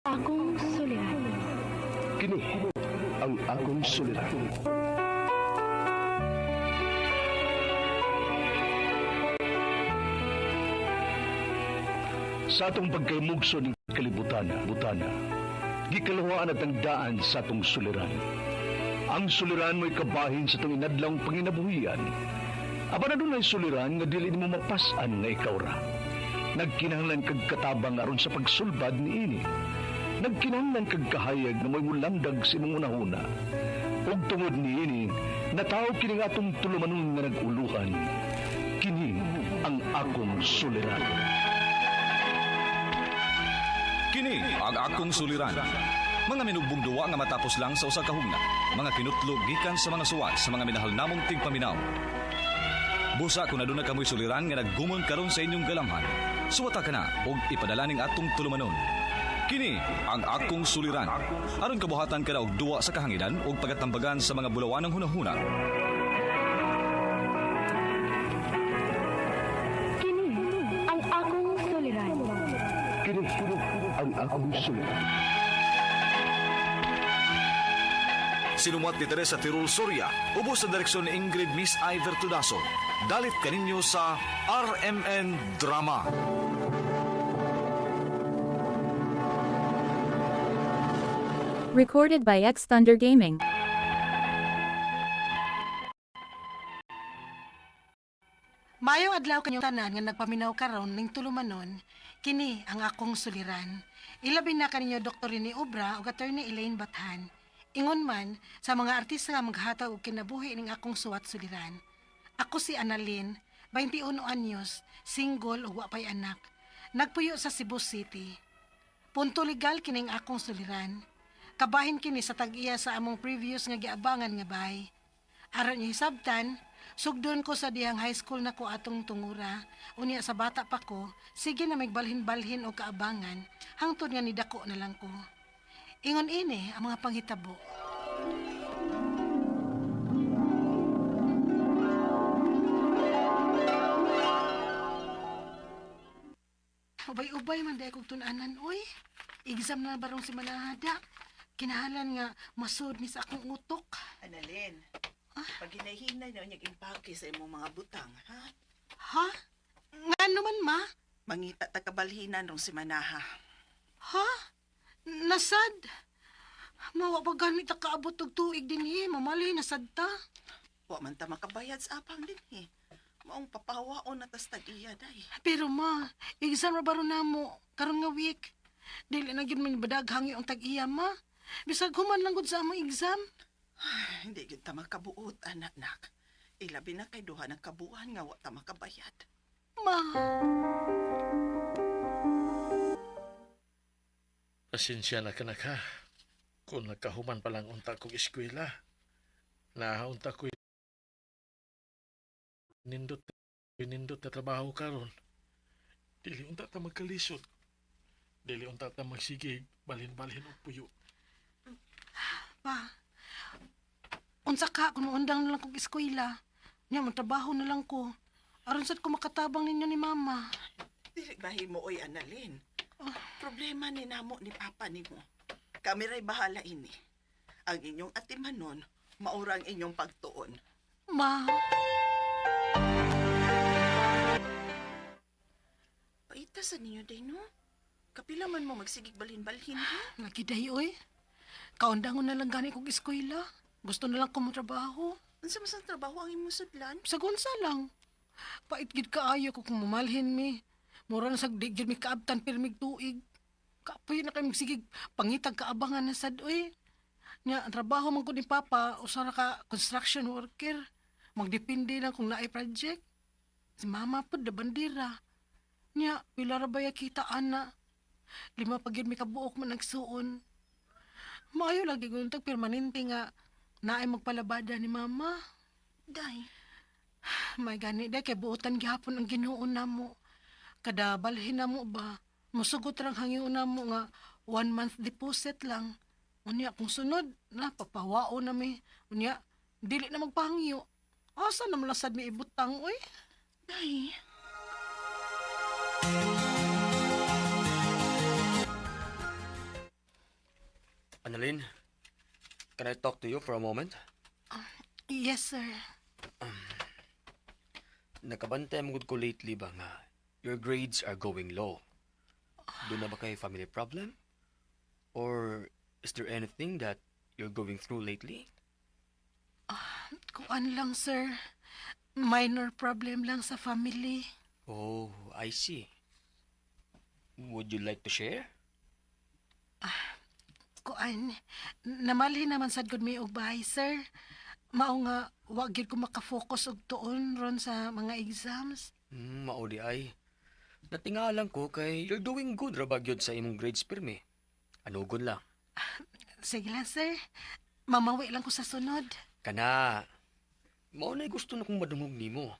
Akong suliran. Kini ang akong suliran. Sa atong pagkaymugso ng kalibutan, gikalawaan at ang daan sa atong suliran. Ang suliran mo'y kabahin sa itong inadlang panginabuhian. Aba na doon ay suliran nga dili mo mapasan nga ikaw ra. Nagkinahanglan kag katabang aron sa pagsulbad ni ini. Nagkinahanglan kag kahayag na may mulandag sa imong unahuna. Ug tungod ni ini, natawag kini nga atong tulumanon nga naguluhan. Kini ang akong suliran. Kini ang akong suliran. Mga minugbong duwa nga matapos lang sa usa ka hugna. Mga kinutlog gikan sa mga suwat sa mga minahal namong tigpaminaw. Busa kung aduna kamoy suliran nga naggumon karon sa inyong galamhan, suwata ka na og ipadala ning atong tulumanon. Kini ang akong suliran. Aron kabuhatan ka na og duwa sa kahanginan og pagatambagan sa mga bulawan ng hunahuna. Kini ang akong suliran. Kini ang akong suliran. Sinumat ni Teresa Tirul Soria, ubos sa direksyon ni Ingrid Miss Iver Tudaso. Dalit kaninyo sa RMN Drama. Recorded by X Thunder Gaming. Mayong adlaw kanyong tanan nga nagpaminaw karon ning tulumanon, kini ang akong suliran. Ilabi na kaninyo Dr. Rene Obra ug Attorney Elaine Bathan. Ingon man sa mga artista nga maghatag og kinabuhi ning akong suwat suliran. Ako si Annalyn, 21 anyos, single ug wa pay anak. Nagpuyo sa Cebu City. Punto legal kining akong suliran. Kabahin kini sa tag-iya sa among previous nga giabangan nga bahay. Aron niyo hisabtan, sugdon ko sa dihang high school na ko atong tungura. Unya sa bata pa ko, sige na magbalhin-balhin o kaabangan, hangtod nga nidako na lang ko. Ingon ini ang mga panghitabo. Ubay-ubay man dahil kong tunanan, oy. Exam na barong si Manahada. Kinahalan nga masud ni sa akong utok. Annalyn, pag hinahinay na niyang impake sa imong mga butang, ha? Ha? Nga naman, ma? Mangita takabalhinan rong si Manaha. Ha? Nasad? Mawa pa ganit kaabot og tuig din mamalay nasad ta. Wa man ta makabayad sa apang din eh. Maong papawaon na tas tag-iya, day. Pero ma, exam na baro namo karon nga week. Dili na gyud man badaghangi ang tag-iya, ma. Bisag human lang gud sa among exam. Hindi gyud ta makabuot, anak. Ilabi na kay duha ng kabuan nga wa ta makabayad. Ma. Pasensya na ka na ka. Kung nagkahuman pa lang unta kong eskwela, nahaunta ko nindot na trabaho karon. Dili unta ta magkalisod. Dili unta ta magsigig, balhin-balhin og puyo. Pa. Unsa ka kung maundang na lang kog eskwela? Nya magtrabaho na lang ko. Aron sad ko makatabang ninyo ni mama. Dili bahimo oy, Annalyn. Problema ni namo ni papa nimo. Kami ray bahala ini. Ang inyong atimanon, maurang inyong pagtuon. Ma. Paita sa ninyo, day, no? Kapila man mo magsigig balhin-balhin, ha? Lagi day, oy. Kaundangon na lang gani kog eskwela. Gusto na lang ko mo trabaho. Unsa man sa trabaho ang imong sudlan? Sa gunsa lang. Pait gid kaayo ko kung mamalhin mi. Mura na sagdi gid mi kaabtan pirmig tuig. Kapoy na kay magsigig pangitag kaabangan na sad, oy. Nya trabaho man ko ni papa usa ka construction worker. Magdepende lang kung naay project. Si mama pud da bandira. Nya pila ra baya kita ana. 5 pa gyud mi kabuok man nagsuon. Maayo lagi gud tag permanente nga naay magpalabada ni mama. Day, May gani day kay buotan gihapon ang Ginoo namo. Kada balhin namo ba, musugot lang hangin namo nga 1 month deposit lang. Unya kung sunod na papawao na mi. Unya dili na magpahangyo. Asa na malasad mi ibutang oy? day. Annalyn, can I talk to you for a moment? Yes, sir. Nakabantay mo ko lately ba nga your grades are going low? Doon na ba kay family problem? Or is there anything that you're going through lately? Kuan lang, sir. Minor problem lang sa family. Oh, I see. Would you like to share? Kuan, namalhin naman sad gud mi og bahay, sir. Mao nga wa gyud ko makafocus og tuon ron sa mga exams. Mauli ay. Natingalan ko kay you're doing good ra ba gyud sa imong grades pirmi. Anugon lang. Sige lang, sir. Mamawi lang ko sa sunod. Kana. Mao na gusto na kong madungog nimo.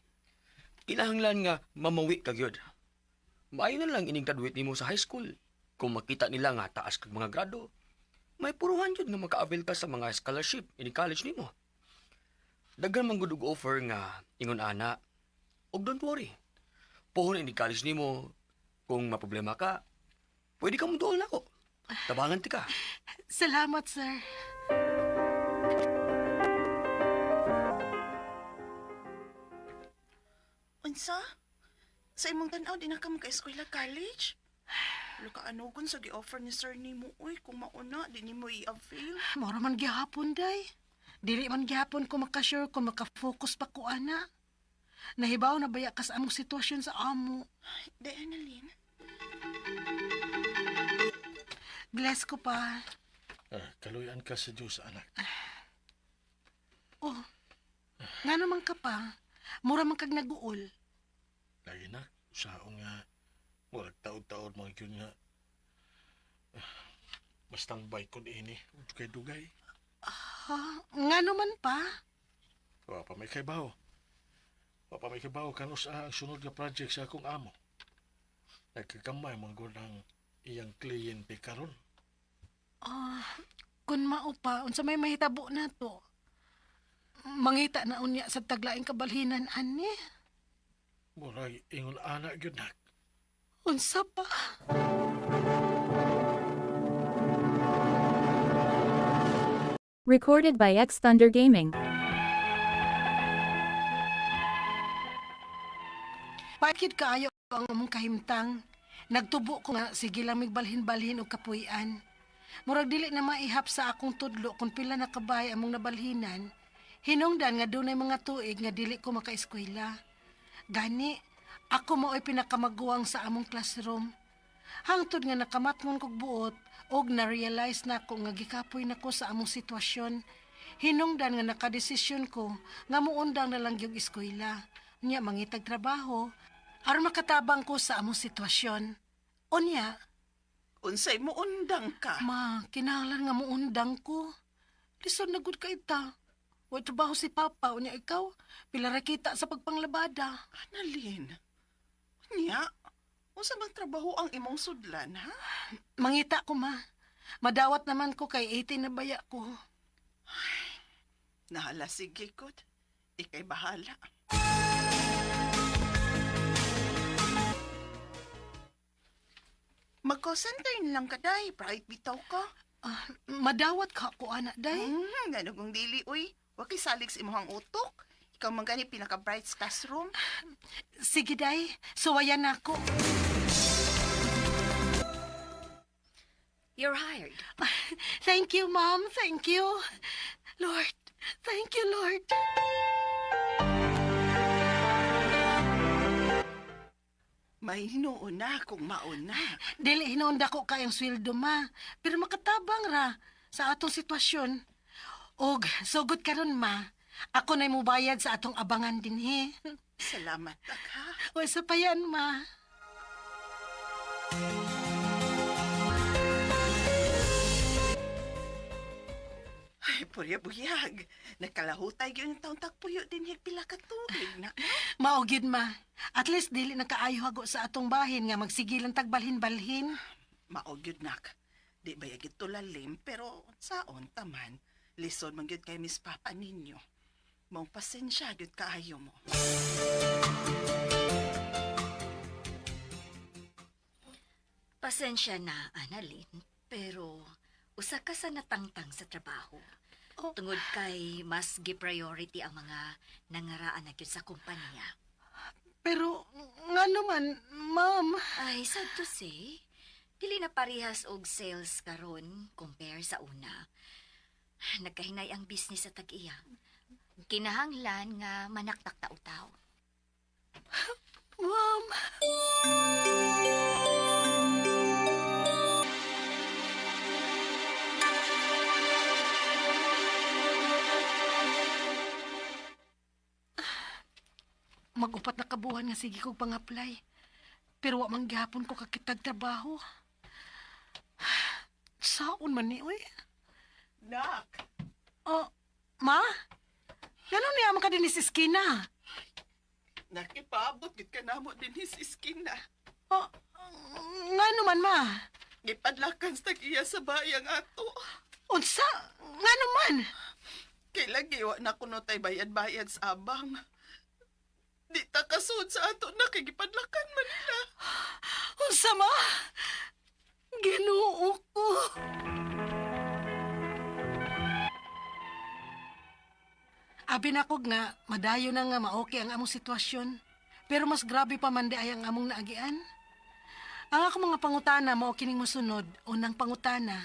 Kinahanglan nga mamawi ka gyud. Maayo na lang ining graduate nimo sa high school. Kung makita nila nga taas kag mga grado, may puruhan jud nga maka-avail ka sa mga scholarship in college nimo. Daghan man gud og offer nga ingon ana. Og don't worry. Pohon in college nimo kung maproblema ka, pwede ka mo doon ako. Tabangan ti ka. Salamat, sir. Unsa? Sa imong tan-aw di na ka maka-eskwela college? Luka anugon sa gi-offer ni sir nimo oy kung mauna di nimo i-avail. Mora man gihapon, day. Dili man gihapon ko makasure kung makafocus pa ko, ana. Nahibaw na baya ka sa among sitwasyon sa amo. Di, Annalyn. Bless ko pa. Kaluyan ka sa Diyos, anak. Oh, nga naman ka pa. Mura man kag naguol. Lagi na, saong nga, murag taod-taod mga yun nga. Bastang bike ko ini, dugay-dugay. Ha? Nga naman pa? Wa pa may kaybaw. Wa pa may kaybaw kanus ang sunod nga project sa akong amo. Nagkagamay mga gunang iyang kliyente karon. Kun mao pa, unsa may mahitabo na to. Mangita na unya sa taglaing kabalhinan, ani. Murag ingon anak yun nak. Unsa pa? Recorded by X Thunder Gaming. Pakit kaayo ang among kahimtang. Nagtubo ko nga sige lang migbalhin-balhin og kapuy-an. Murag dili na maihap sa akong tudlo kung pila na kabay among nabalhinan. Hinungdan nga dunay mga tuig nga dili ko makaeskwela. Gani, ako mao'y pinakamaguwang sa among classroom. Hangtod nga nakamatngon kog buot og na-realize na ko nga gikapoy na ko sa among sitwasyon. Hinungdan nga nakadesisyon ko nga muundang na lang yung eskwela. Nya mangitag trabaho aron makatabang ko sa among sitwasyon. Unya, Unsay mo undang ka? ma, kinahanglan nga muundang ko. Lison na gud ka ita. Wa trabaho si Papa, unya ikaw, pila ra kita sa pagpanglabada. Annalyn. Nya, unsa bang trabaho ang imong sudlan, ha? Mangita ko, ma. Madawat naman ko kay 18 na baya ko. Nahala sige gud. Ikay bahala. Mag-center lang ka, day. Bright bitaw ka. Madawat ka ko, anak, day. Gano'n kong dili, uy. Huwag salig sa imong utok. Ikaw man gani pinaka-bright sa classroom. Sige, day. Suwayan ako. You're hired. Thank you, Mom. Thank you. Lord. Thank you, Lord. May hinuon na kung mauna. Dili hinunda ko kayang sweldo, ma. Pero makatabang ra sa atong sitwasyon. Og, sugod karon ma. Ako na'y mubayad sa atong abangan din, he. Salamat, tak, ha? O, sa pa yan, ma. Ay, purya-buyag. Nagkalahutay yun yung taong takpuyo din pila ka tubig na. Maugid, ma. At least dili nakaayo hago sa atong bahin nga magsigilan tagbalhin-balhin. Maogyod nak. Di ba yagit tulalim, pero saon taman. Lison man gyud kay Miss Papa ninyo. Mong pasensya gyud kaayo mo. Pasensya na, Annalyn, pero usa ka sa natangtang sa trabaho. Oh. Tungod kay mas gi-priority ang mga nangaraan na gyud sa kumpanya. Pero, nga naman, ma'am. Ay, sad to say, dili na parehas og sales karon compare sa una. Nagkahinay ang business sa tag-iya. Kinahanglan nga manaktak tautaw. Ma'am. Mag-upat na kabuhan nga sige kong pang-apply. Pero wa man gihapon ko kakitag trabaho. Saon man ni, oy? Nak, Oh, ma? Ganun niya man ka din sa iskina. nakipaabot gid ka namo din sa iskina. Oh, nga naman, ma? Gipadlakan sa tag-iya sa bayang ato. Unsa? Nga naman? Kay lagi wa na kuno tay bayad-bayad sa abang. Di ta kasud sa ato na kay gipadlakan man nila. Unsa, ma? Ginoo ko. Abi na kog nga, madayo na nga maoki ang among sitwasyon. Pero mas grabe pa man di ay ang among naagian. Ang ako mga pangutana mao kining mosunod, unang pangutana.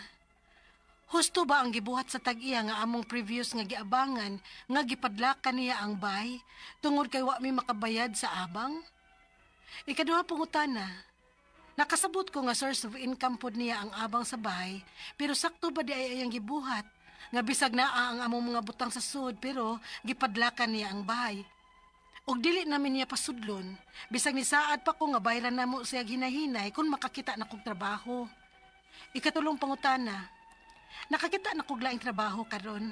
Husto ba ang gibuhat sa tag-iya nga among previous nga giabangan nga gipadlakan niya ang bay tungod kay wa mi makabayad sa abang? Ikaduha pangutana. Nakasabot ko nga source of income pod niya ang abang sa bahay, pero sakto ba di ay ayang gibuhat nga bisag naa ang among mga butang sa sud pero gipadlakan niya ang bahay. Og dili namin niya pasudlon, bisag ni saad pa ko nga bayran namo siya hinahinay kung makakita na kog trabaho. Ikatulong pangutana. Nakakita na kog laing trabaho karon.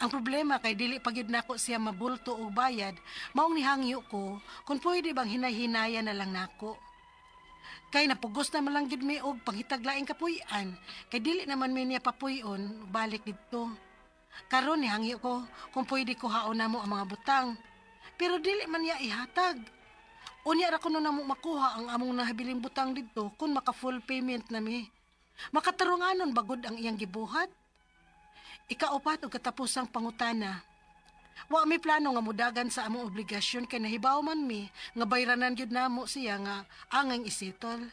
Ang problema kay dili pagyud nako siya mabulto og bayad, maong nihangyo ko kung pwede bang hinay-hinaya na lang nako. Kay napugos na malang gyud mi og panghitaglaing kapuy-an, kay dili naman mi niya papuy-on balik didto. Karon nihangyo ko kung pwede ko haon namo ang mga butang. Pero dili man niya ihatag. Unya ra kuno namo makuha ang among nahabiling butang didto kung maka full payment na mi. Makatarunganon bagod ang iyang gibuhat. Ikaupat og katapusang pangutana. Wa mi plano nga mudagan sa among obligasyon kay nahibaw man mi nga bayranan gyud namo siya nga angay isitol.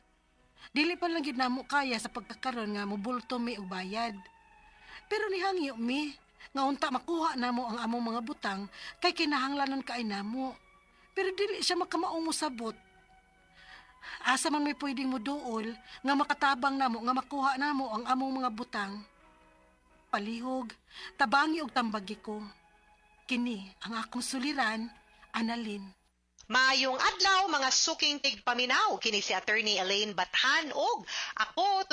Dili pa lang gyud namo kaya sa pagkakaron nga mobulto mi og bayad. Pero nihangyo mi nga unta makuha namo ang among mga butang kay kinahanglanon kaay namo. Pero dili siya makamaong mosabot. Asa man may pwedeng muduol nga makatabang namo nga makuha namo ang among mga butang. Palihog, tabangi og tambagi ko. Kini ang akong suliran, Annalyn. Maayong adlaw mga suking tigpaminaw kini si Attorney Elaine Bathan og ako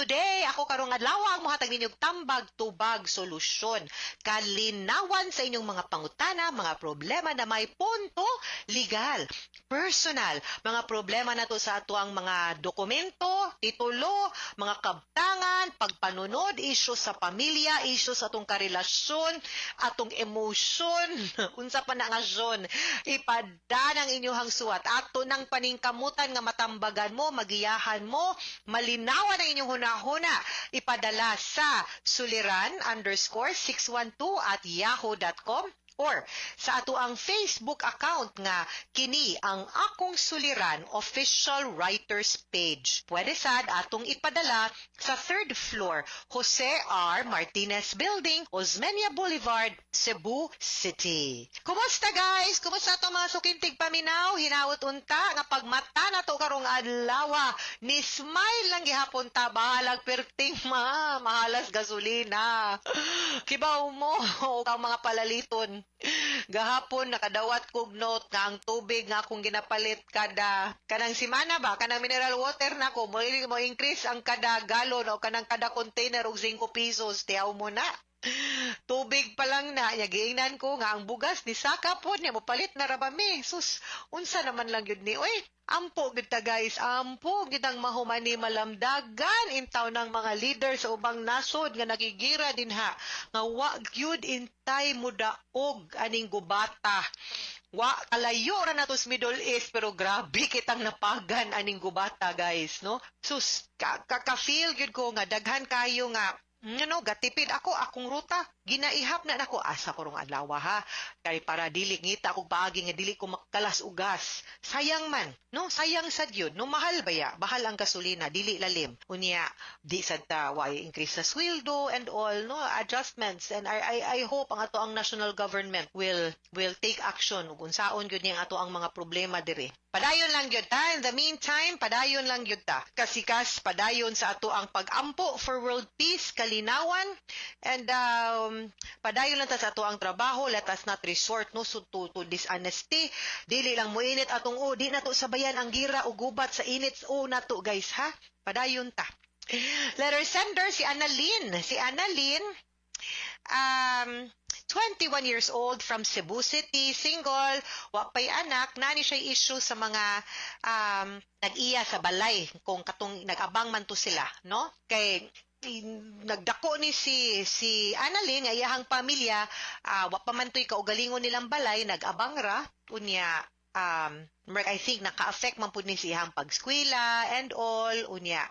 karong adlaw ang mohatag ninyong tambag tubag solusyon kalinawan sa inyong mga pangutana, mga problema na may punto legal, personal, mga problema na to sa ato ang mga dokumento, titulo, mga kabtangan, pagpanunod, isyu sa pamilya, isyu sa atong karelasyon, atong emotion, unsa pa na nga zon, ipadaan ang inyong suwat ato ng paningkamutan nga matambagan mo, magiyahan mo, malinawan ang inyong hunahuna, ipadala sa suliran_612@yahoo.com or sa ato ang Facebook account nga kini ang Akong Suliran Official Writers Page. Pwede sad atong ipadala sa 3rd floor, Jose R. Martinez Building, Osmeña Boulevard, Cebu City. Kumusta guys? Kumusta to mga sukintig paminaw? Hinawot unta nga pagmata na to karong adlaw. Ni smile lang gihapon ta bahalag perting mahalas gasolina. Kibaw mo ang mga palaliton. Gahapon nakadawat kog note nga ang tubig nga akong ginapalit kanang simana ba kanang mineral water nako mo increase ang kada galon o kanang kada container og 5 pesos tiyaw mo na. Tubig pa lang na giingnan ko nga ang bugas ni saka po niya mopalit na ra ba mi. Sus unsa naman lang gyud ni oy. Ampo gid ta guys, ampo gid ang mahumani malamdagan in taon ng mga leader sa ubang nasod nga nagigira dinha nga wa gyud intay mudaog aning gubata. Wa kalayo ra nato sa Middle East pero grabe kitang napagan aning gubata guys, no? Sus ka-feel gyud ko nga daghan kayo nga Gatipid ako, akong ruta. Ginaihap na nako asa ko rong adlaw ha. Kay para dili ngita ako paagi nga dili ko makalas ugas. Sayang man, no? Sayang sad yun. No mahal baya, bahal ang gasolina, dili lalim. Unya, di sad ta why increase sa sweldo and all, no? Adjustments, and I hope ang ato ang national government will take action ug unsaon gyud niyang ato ang mga problema diri. Padayon lang gyud ta. In the meantime, padayon lang gyud ta. Kasikas padayon sa ato ang pag-ampo for world peace, kalinawan, and padayon lang ta sa ato ang trabaho. Let us not resort no to dishonesty. Dili lang muinit atong di nato sabayan ang gira o gubat sa init nato guys ha. Padayon ta. Letter sender si Annalyn. Si Annalyn 21 years old from Cebu City, single, wa pay anak, nani siya issue sa mga nag-iya sa balay kung katong nag-abang man to sila, no? Kay nagdako ni si Annalyn nga iyahang pamilya, wa pa man to'y kaugalingon nilang balay, nag-abang ra, unya I think naka-affect man po ni siyang pagskwela and all, unya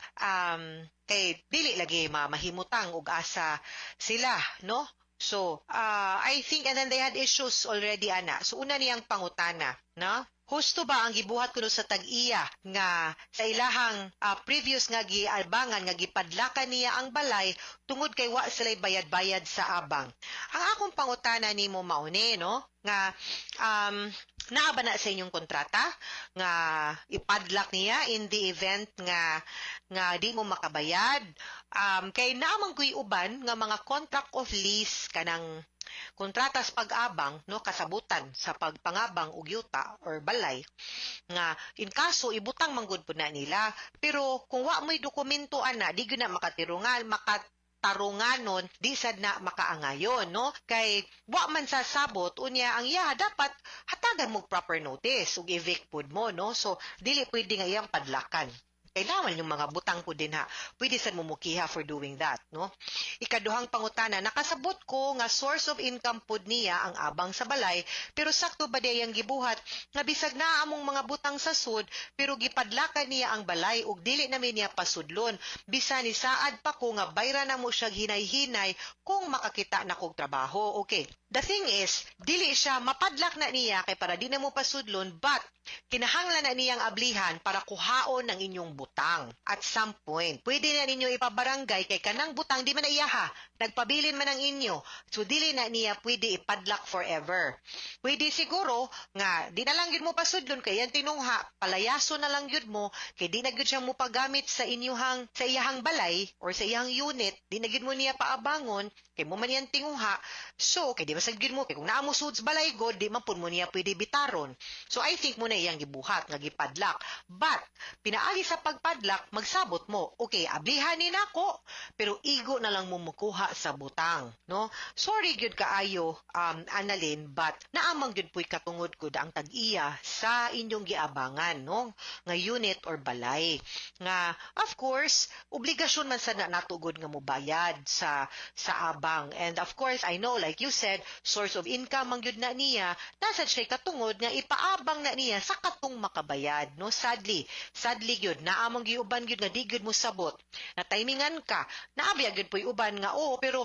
kay dili lagi mahimutang og asa sila, no? So, I think, and then they had issues already, ana. So, una niyang pangutana, no? Husto ba ang gibuhat kuno sa tag-iya nga sa ilahang previous nga gialbangan nga gipadlakan niya ang balay tungod kay wa sila bayad-bayad sa abang. Ang akong pangutana nimo mauni, no? Nga naa ba na sa inyong kontrata nga ipadlak niya in the event nga di mo makabayad? Kay naamang kuy uban nga mga contract of lease kanang kontratas pag-abang, no, kasabutan sa pagpangabang og yuta or balay nga in kaso ibutang manggod po na nila, pero kung wa mo'y dokumento ana di gyud na makatarunganon, di sad na makaangayon, no? Kay wa man sa sabot unya ang iya dapat hatagan mo proper notice ug evict pud mo, no? So dili pwede nga iyang padlakan. Kailangan yung mga butang po din ha. Pwede sa mumukiha for doing that, no? Ikaduhang pangutana, nakasabot ko nga source of income po niya ang abang sa balay, pero sakto ba diyang gibuhat nga bisag na among mga butang sa sud, pero gipadlakan niya ang balay ug dili namin niya pasudlon. Bisan ni saad pa ko nga bayra na mo siya hinay-hinay kung makakita na kog trabaho. Okay. The thing is, dili siya mapadlak na niya kay para di na mo pasudlon, but kinahanglan na niyang ablihan para kuhaon ng inyong butang. At some point, pwede na ninyo ipabarangay kay kanang butang di man na iyaha, nagpabilin man ang inyo, so dili na niya pwede ipadlak forever. Pwede siguro nga di na lang yun mo pasudlon kay yan tinungha, palayaso na lang yun mo kay di na yun siyang mo pagamit sa iyahang balay or sa iyahang unit, di na yun mo niya paabangon kay mo man yan tinguha. So kay di masag yun mo kay kung naamo suds balay god di man pud mo niya pwede bitaron. So I think mo na iyang gibuhat nga gipadlak, but pinaagi sa pagpadlak magsabot mo, okay, ablihan ni nako pero igo na lang mo makuha sa butang, no? Sorry gyud kaayo Annalyn, but naamang gyud puy katungod gud ang tag-iya sa inyong giabangan, no, nga unit or balay nga of course obligasyon man sa natugod nga mobayad sa abang. And of course I know, like you said, source of income ang gyud na niya, nasa siya katungod nga ipaabang na niya sa katong makabayad, no? Sadly gyud naamang giuban gyud nga di gyud mo sabot na timingan ka, naabiya gyud puy uban nga pero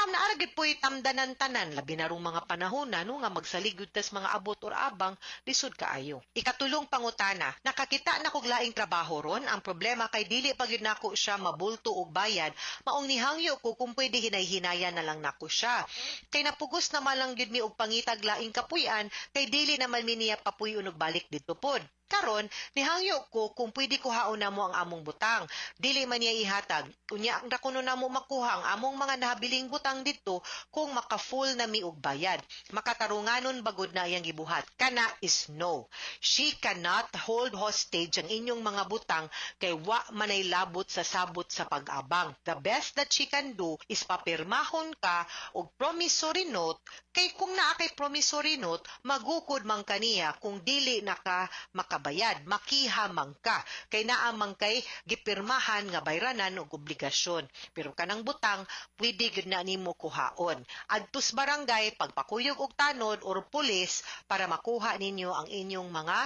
na aragid po'y tamdanan tanan, labi na rong mga panahon na, no, nga magsaligod tas mga abot or abang, lisod kaayo. Ikatulong pangutana, nakakita na kog laing trabaho ron, ang problema kay dili pa gyud nako siya mabulto og bayad, maong nihangyo ko kung pwede hinay-hinaya na lang nako siya. Kay napugos naman lang gyud mi og pangitag laing kapuy-an, kay dili naman mi niya papuy-on og balik dito pod. Karon, nihangyo ko kung pwede kuhaon na mo ang among butang. Dili man niya ihatag. Unya, ang dakuno na mo makuha ang among mga nahabiling butang dito kung maka-full na mi og bayad. Makatarunganon bagod na iyang gibuhat. Kana is no. She cannot hold hostage ang inyong mga butang kay wa manay labot sa sabot sa pag-abang. The best that she can do is papirmahon ka og promissory note, kay kung naa kay promissory note, magukod man kaniya kung dili naka makabayad, makihamang ka. Kay naamang kay gipirmahan nga bayranan og obligasyon. Pero kanang butang, pwede gyud na nimo kuhaon. Adtos barangay, pagpakuyog og tanod or pulis para makuha ninyo ang inyong mga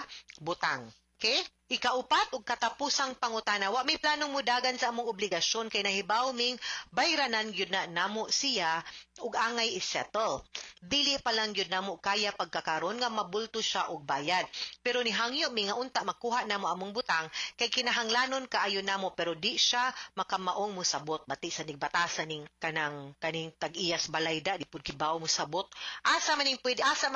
butang. Okay? Ikaupat ug katapusang pangutana, wa may planong mudagan sa among obligasyon kay nahibaw ming bayranan gyud na namo siya ug angay isettle. Dili pa lang gyud namo kaya pagkakaron nga mabulto siya og bayad. Pero nihangyo mi nga unta makuha namo among butang kay kinahanglanon kaayo namo pero di siya makamaong musabot bati sa nigbatasan ning kaning tag-iyas balayda di pud kibaw musabot. Asa man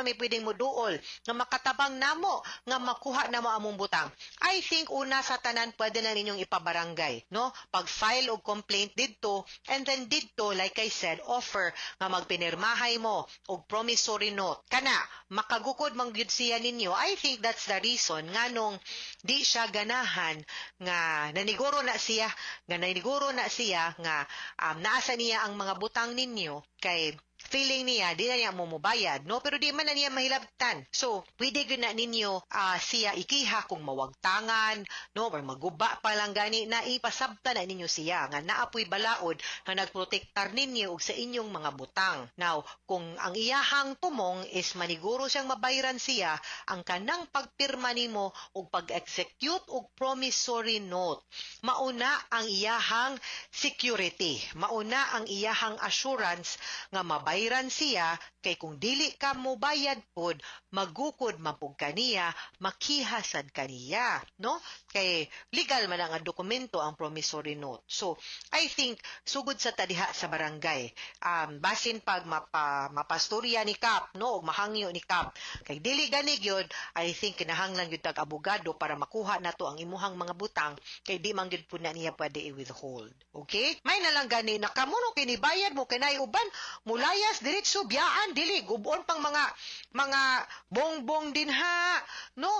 may pwedeng moduol nga makatabang namo nga makuha namo among butang. I think una sa tanan pwede na ninyong ipabarangay, no? Pag-file og complaint didto and then didto like I said offer nga magpinirmahay mo og promissory note. Kana makagukod man gyud siya ninyo. I think that's the reason nganong di siya ganahan nga naniguro na siya nga naasa niya ang mga butang ninyo kay feeling niya, di na niya mo mubayad, no? Pero di man na niya mahilabtan. So, pwede na ninyo siya ikiha kung mawagtangan, no? Or maguba pa lang gani na ipasabta na ninyo siya nga naapoy balaod nga nagprotektar ninyo og sa inyong mga butang. Now, kung ang iyahang tumong is maniguro siyang mabayaran siya, ang kanang pagpirma nimo og pag-execute og promissory note, mauna ang iyahang security, mauna ang iyahang assurance nga mabayaran siya kay kung dili ka mo bayad pod magukod mapug kaniya makihasad kaniya, no? Kay legal man ang dokumento ang promissory note. So I think sugod sa tadiha sa barangay basin pag mapastorya ni Kap, no, og mahangyo ni Kap kay dili gani gyud, I think kinahanglan gyud tag abogado para makuha nato ang imuhang mga butang kay di man gyud pud na niya pwede i-withhold. Okay? May nalang gani nakamuno kini bayad mo kinay uban mulayas diretso biyaan dili gubon pang mga bongbong din ha, no?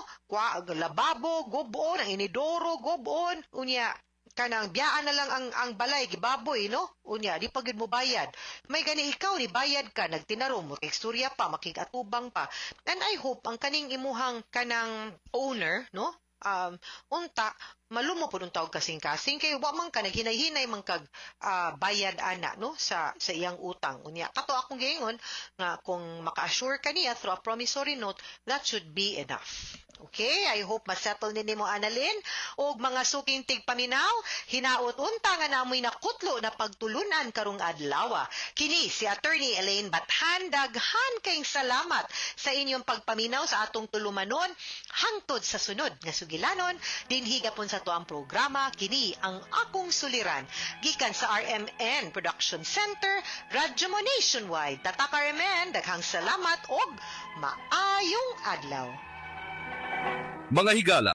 Lababo gubon, ang inidoro gubon, unya kanang biyaan na lang ang balay gibaboy, no? Unya di pagid mo bayad. May gani ikaw ni bayad ka nagtinaro mo istorya pa makigatubang pa. And I hope ang kaning imuhang kanang owner, no? Unta malumo po nung tawag kasing-kasing kay wa man ka naghinay-hinay man kag bayad ana, no, sa iyang utang. Unya kato akong giingon nga kung maka-assure ka niya through a promissory note, that should be enough. Okay, I hope masettle ni mo Annalyn og mga suking tigpaminaw hinaot unta nga namoy nakutlo na pagtulunan karong adlaw. Kini si Attorney Elaine Bathan, daghan kayong salamat sa inyong pagpaminaw sa atong tulumanon hangtod sa sunod nga sugilanon dinhi gapon sa tuang programa kini ang akong suliran gikan sa RMN Production Center, Radyo Mo Nationwide. Tata Carmen, daghang salamat og maayong adlaw. Mga higala,